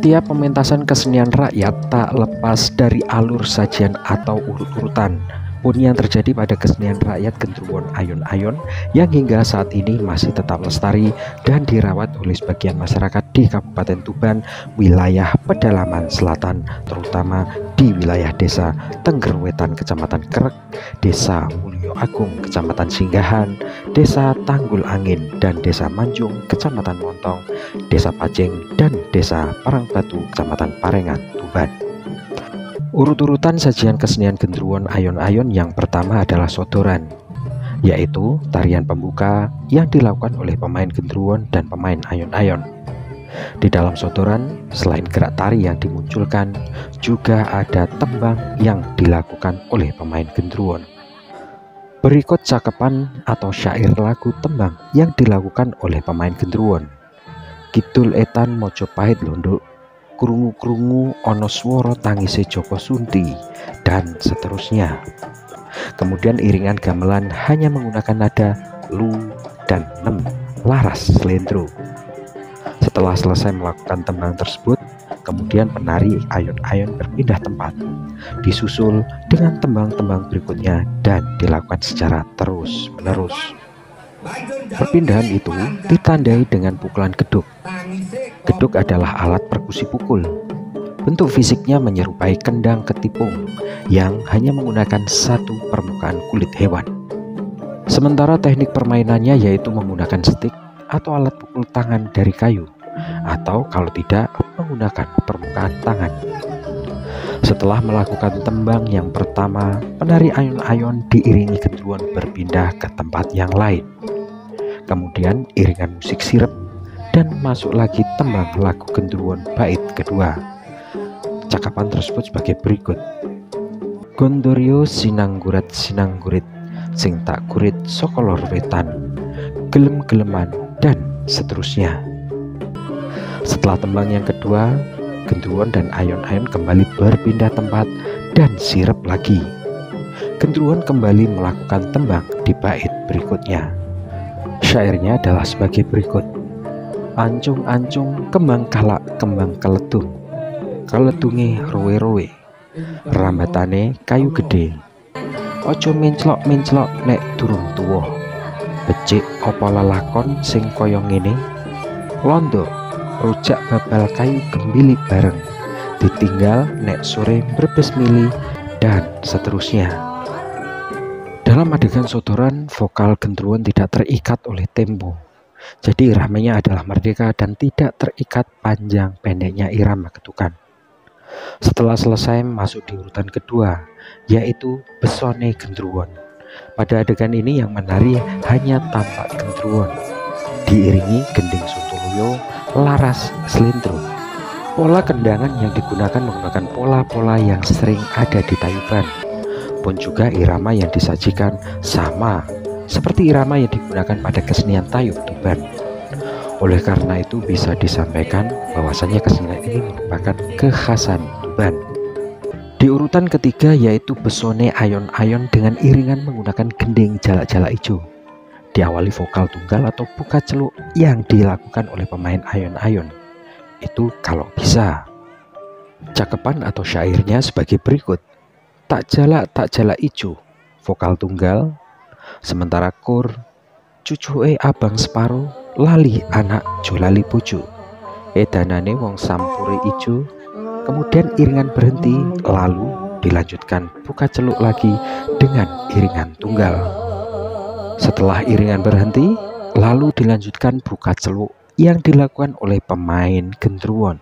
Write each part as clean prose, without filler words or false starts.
Setiap pementasan kesenian rakyat tak lepas dari alur sajian atau urut-urutan. Pun yang terjadi pada kesenian rakyat Gendruwo Ayon-Ayon yang hingga saat ini masih tetap lestari dan dirawat oleh sebagian masyarakat di Kabupaten Tuban, wilayah pedalaman selatan, terutama di wilayah Desa Tenggerwetan, Kecamatan Kerek, Desa Mulyo Agung, Kecamatan Singgahan, Desa Tanggul Angin, dan Desa Manjung, Kecamatan Montong, Desa Pacing, dan Desa Parangbatu, Kecamatan Parengan, Tuban. Urut-urutan sajian kesenian Gendruwo Ayon-Ayon yang pertama adalah sodoran, yaitu tarian pembuka yang dilakukan oleh pemain Gendruwo dan pemain Ayon-Ayon. Di dalam sodoran, selain gerak tari yang dimunculkan, juga ada tembang yang dilakukan oleh pemain Gendruwo. Berikut cakepan atau syair lagu tembang yang dilakukan oleh pemain Gendruwo. Kidul etan Mojopahit londuk, krungu-krungu ono swara tangise Joko Sunti, dan seterusnya. Kemudian iringan gamelan hanya menggunakan nada lu dan nem laras slendro. Setelah selesai melakukan tembang tersebut, kemudian penari Ayon-Ayon berpindah tempat, disusul dengan tembang-tembang berikutnya dan dilakukan secara terus-menerus. Perpindahan itu ditandai dengan pukulan geduk. Geduk adalah alat perkusi pukul. Bentuk fisiknya menyerupai kendang ketipung yang hanya menggunakan satu permukaan kulit hewan. Sementara teknik permainannya yaitu menggunakan stick atau alat pukul tangan dari kayu, atau kalau tidak menggunakan permukaan tangan. Setelah melakukan tembang yang pertama, penari Ayon-Ayon diiringi Gendruwo berpindah ke tempat yang lain. Kemudian iringan musik sirep dan masuk lagi tembang lagu Gendruwo bait kedua. Cakapan tersebut sebagai berikut. Gondoryo sinanggurat sinanggurit, sing tak kurit sokolor wetan, gelem-geleman, dan seterusnya. Setelah tembang yang kedua, Gendruwo dan Ayon-Ayon kembali berpindah tempat dan sirep lagi. Gendruwo kembali melakukan tembang di bait berikutnya. Syairnya adalah sebagai berikut. Ancung-ancung kembang kalak kembang keledung, keledunge rowe-rowe, rambatane kayu gede, ojo menclok-menclok nek durung tuwa, becik apa lelakon sing kaya ngene, londo rujak babal kayu gembili bareng, ditinggal nek sore brebes mili, dan seterusnya. Dalam adegan sodoran, vokal Gendruwo tidak terikat oleh tempo. Jadi iramanya adalah merdeka dan tidak terikat panjang pendeknya irama ketukan. Setelah selesai masuk di urutan kedua, yaitu besone Gendruwo. Pada adegan ini yang menari hanya tampak Gendruwo, diiringi gending Sontoloyo, laras slendro. Pola kendangan yang digunakan menggunakan pola-pola yang sering ada di Tayuban. Pun juga irama yang disajikan sama seperti irama yang digunakan pada kesenian Tayub Tuban. Oleh karena itu bisa disampaikan bahwasanya kesenian ini merupakan kekhasan Tuban. Di urutan ketiga yaitu besone Ayon-Ayon dengan iringan menggunakan gending jalak-jalak ijo. Diawali vokal tunggal atau buka celuk yang dilakukan oleh pemain Ayon-Ayon. Itu kalau bisa. Cakepan atau syairnya sebagai berikut. Tak jalak ijo, vokal tunggal. Sementara kur, cucuke abang separo, lali anak jolali bojo, edanane wong sampure ijo. Kemudian iringan berhenti, lalu dilanjutkan buka celuk lagi dengan iringan tunggal. Setelah iringan berhenti, lalu dilanjutkan buka celuk yang dilakukan oleh pemain Gendruwo.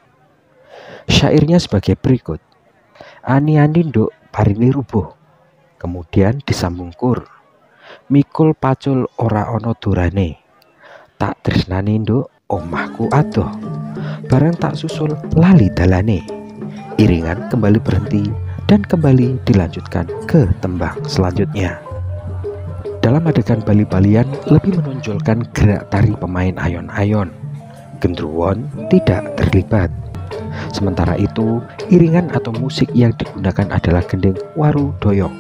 Syairnya sebagai berikut. Ani-ani nduk parini rubuh, kemudian disambung kur. Mikul pacul ora ono durane, tak tresnani nduk omahku adoh, barang tak susul lali dalane. Iringan kembali berhenti dan kembali dilanjutkan ke tembang selanjutnya. Dalam adegan bali-balian lebih menonjolkan gerak tari pemain Ayon-Ayon. Gendruwo tidak terlibat. Sementara itu, iringan atau musik yang digunakan adalah gending waru doyong.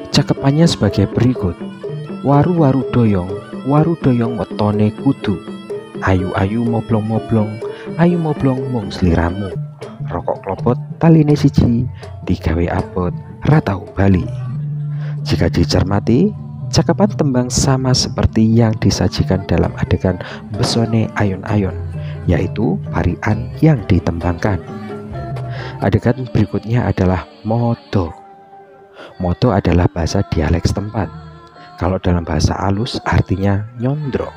Cakepannya sebagai berikut. Waru doyong wetone kudu, ayu-ayu moblong-moblong, ayu moblong mung sliramu, rokok klopot taline siji, digawe abot ratau bali. Jika dicermati, cakapan tembang sama seperti yang disajikan dalam adegan Besone Ayon-ayon, yaitu parian yang ditembangkan. Adegan berikutnya adalah modo. Modo adalah bahasa dialek setempat. Kalau dalam bahasa halus artinya nyondro.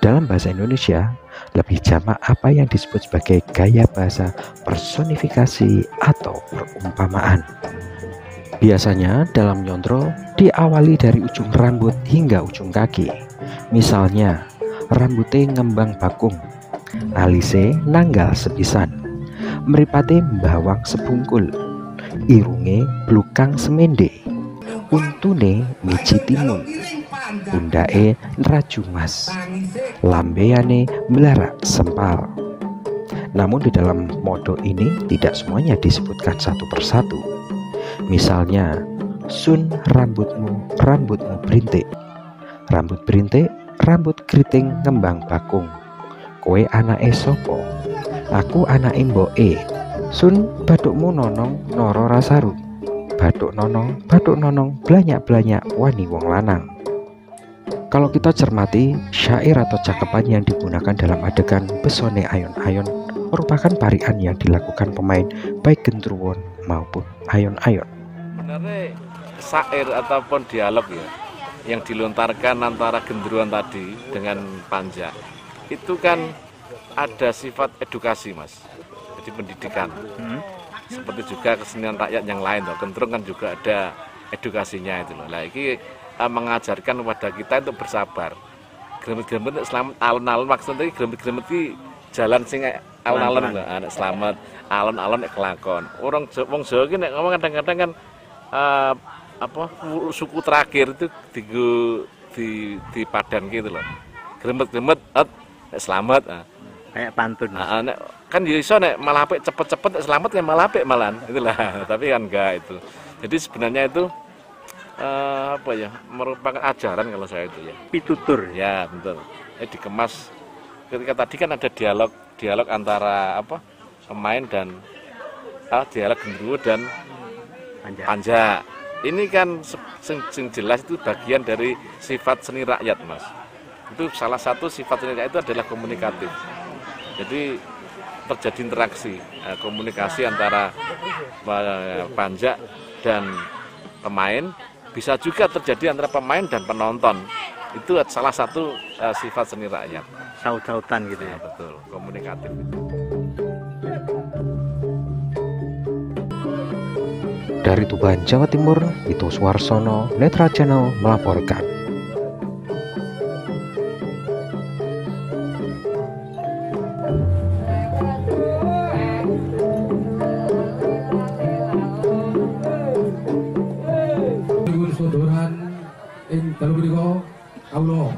Dalam bahasa Indonesia, lebih jamak apa yang disebut sebagai gaya bahasa personifikasi atau perumpamaan. Biasanya dalam nyondro diawali dari ujung rambut hingga ujung kaki. Misalnya, rambute ngembang bakung, alise nanggal sepisan, mripate mbawang sebungkul, irunge blukang semende, untune miji timun, pundake nraju mas, lambeane melarak sempal. Namun di dalam modo ini tidak semuanya disebutkan satu persatu. Misalnya, sun rambutmu berintik, rambut berintik, rambut keriting ngembang bakung, kowe anake sopo, aku anake mboke, sun bathukmu nonong noro rasaru, bathuk nonong blanyak wani wong lanang. Kalau kita cermati, syair atau cakapan yang digunakan dalam adegan Besone Ayon-ayon merupakan parian yang dilakukan pemain baik gendruwo maupun ayon-ayon. Sebenarnya syair ataupun dialog ya yang dilontarkan antara gendruan tadi dengan panja itu kan ada sifat edukasi, Mas. Jadi pendidikan. Seperti juga kesenian rakyat yang lain loh. Gendrung kan juga ada edukasinya itu loh. Nah, ini mengajarkan kepada kita untuk bersabar. Gremet-gremet selamat alun-alun, maksudnya gremet-gremet ini jalan sing alun-alun lho, anak selamat alun-alun nek kelakon. Orang wong Jawa iki nek ngomong kadang-kadang kan suku terakhir itu di padan gitu loh. Gremet-gremet nek selamat. Kayak pantun. Nek kan ya iso nek malah apik cepet-cepet nek selamat kan malah apik malahan. Itulah. Tapi kan enggak itu. Jadi sebenarnya itu merupakan ajaran kalau saya itu ya. Pitutur. Ya, betul. Dikemas ketika tadi kan ada dialog antara pemain dan dialog gendruwo dan panja. Ini kan sing jelas itu bagian dari sifat seni rakyat, Mas. Itu salah satu sifat seni rakyat itu adalah komunikatif. Jadi terjadi interaksi, komunikasi antara panja dan pemain. Bisa juga terjadi antara pemain dan penonton. Itu salah satu sifat seni rakyat. Saut-sautan gitu ya. Betul, komunikatif. Dari Tuban, Jawa Timur, itu Suarsono, Netra Channel melaporkan. Sodoran ing dalu menika kawula